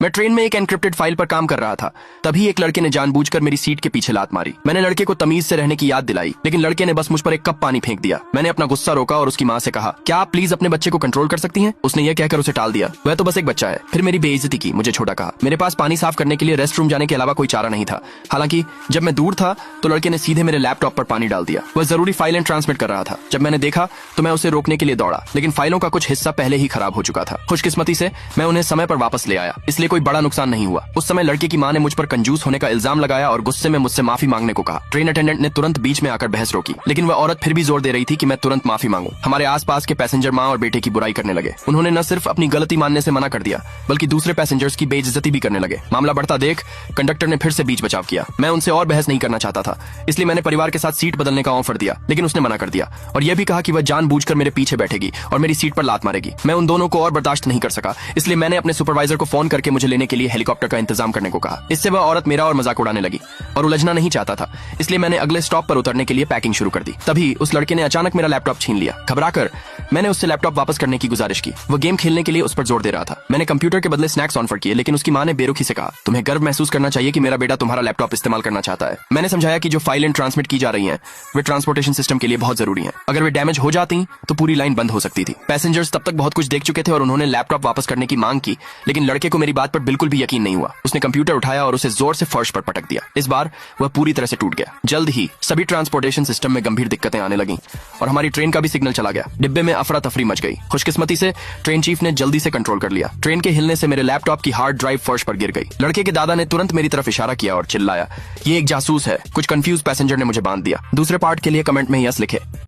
मैं ट्रेन में एक एनक्रिप्टेड फाइल पर काम कर रहा था। तभी एक लड़के ने जानबूझकर मेरी सीट के पीछे लात मारी। मैंने लड़के को तमीज से रहने की याद दिलाई, लेकिन लड़के ने बस मुझ पर एक कप पानी फेंक दिया। मैंने अपना गुस्सा रोका और उसकी माँ से कहा, क्या आप प्लीज अपने बच्चे को कंट्रोल कर सकती हैं? उसने यह कहकर उसे टाल दिया, वह तो बस एक बच्चा है। फिर मेरी बेइज्जती की, मुझे छोटा कहा। मेरे पास पानी साफ करने के लिए रेस्ट रूम जाने के अलावा कोई चारा नहीं था। हालांकि जब मैं दूर था तो लड़के ने सीधे मेरे लैपटॉप पर पानी डाल दिया। वह जरूरी फाइलें ट्रांसमिट कर रहा था। जब मैंने देखा तो मैं उसे रोकने के लिए दौड़ा, लेकिन फाइलों का कुछ हिस्सा पहले ही खराब हो चुका था। खुशकिस्मती से मैं उन्हें समय पर वापस ले आया, इसलिए कोई बड़ा नुकसान नहीं हुआ। उस समय लड़के की माँ ने मुझ पर कंजूस होने का इल्जाम लगाया और गुस्से में मुझसे माफी मांगने को कहा। ट्रेन अटेंडेंट ने तुरंत बीच में आकर बहस रोकी, लेकिन वह औरत फिर भी जोर दे रही थी कि मैं तुरंत माफी मांगूं। हमारे आसपास के पैसेंजर माँ और बेटे की बुराई करने लगे। उन्होंने न सिर्फ अपनी गलती मानने से मना कर दिया, बल्कि दूसरे पैसेंजर्स की बेइज्जती भी करने लगे। मामला बढ़ता देख कंडक्टर ने फिर से बीच बचाव किया। मैं उनसे और बहस नहीं करना चाहता था, इसलिए मैंने परिवार के साथ सीट बदलने का ऑफर दिया, लेकिन उसने मना कर दिया और यह भी कहा कि वह जानबूझकर मेरे पीछे बैठेगी और मेरी सीट पर लात मारेगी। मैं उन दोनों को और बर्दाश्त नहीं कर सका, इसलिए मैंने अपने सुपरवाइजर को फोन करके मुझे लेने के लिए हेलीकॉप्टर का इंतजाम करने को कहा। इससे वह औरत मेरा और मजाक उड़ाने लगी और उलझना नहीं चाहता था, इसलिए मैंने अगले स्टॉप पर उतरने के लिए पैकिंग शुरू कर दी। तभी उस लड़के ने अचानक मेरा लैपटॉप छीन लिया। घबराकर मैंने उससे लैपटॉप वापस करने की गुजारिश की। वो गेम खेलने के लिए उस पर जोर दे रहा था। मैंने कंप्यूटर के बदले स्नैक्स ऑफर किए, लेकिन उसकी माँ ने बेरुखी से कहा, तुम्हें गर्व महसूस करना चाहिए कि मेरा बेटा तुम्हारा लैपटॉप इस्तेमाल करना चाहता है। मैंने समझाया कि जो फाइलें ट्रांसमिट की जा रही हैं वे ट्रांसपोर्टेशन सिस्टम के लिए बहुत जरूरी हैं। अगर वे डैमेज हो जाती तो पूरी लाइन बंद हो सकती थी। पैसेंजर्स तब तक बहुत कुछ देख चुके थे और उन्होंने लैपटॉप वापस करने की मांग की, लेकिन लड़के को मेरी बात पर बिल्कुल भी यकीन नहीं हुआ। उसने कंप्यूटर उठाया और उसे जोर से फर्श पर पटक दिया। इस बार वह पूरी तरह से टूट गया। जल्द ही सभी ट्रांसपोर्टेशन सिस्टम में गंभीर दिक्कतें आने लगीं और हमारी ट्रेन का भी सिग्नल चला गया। डिब्बे में अफरा तफरी मच गई। खुशकिस्मती से ट्रेन चीफ ने जल्दी से कंट्रोल कर लिया। ट्रेन के हिलने से मेरे लैपटॉप की हार्ड ड्राइव फर्श पर गिर गई। लड़के के दादा ने तुरंत मेरी तरफ इशारा किया और चिल्लाया, ये एक जासूस है। कुछ कंफ्यूज पैसेंजर ने मुझे बांध दिया। दूसरे पार्ट के लिए कमेंट में यस लिखे।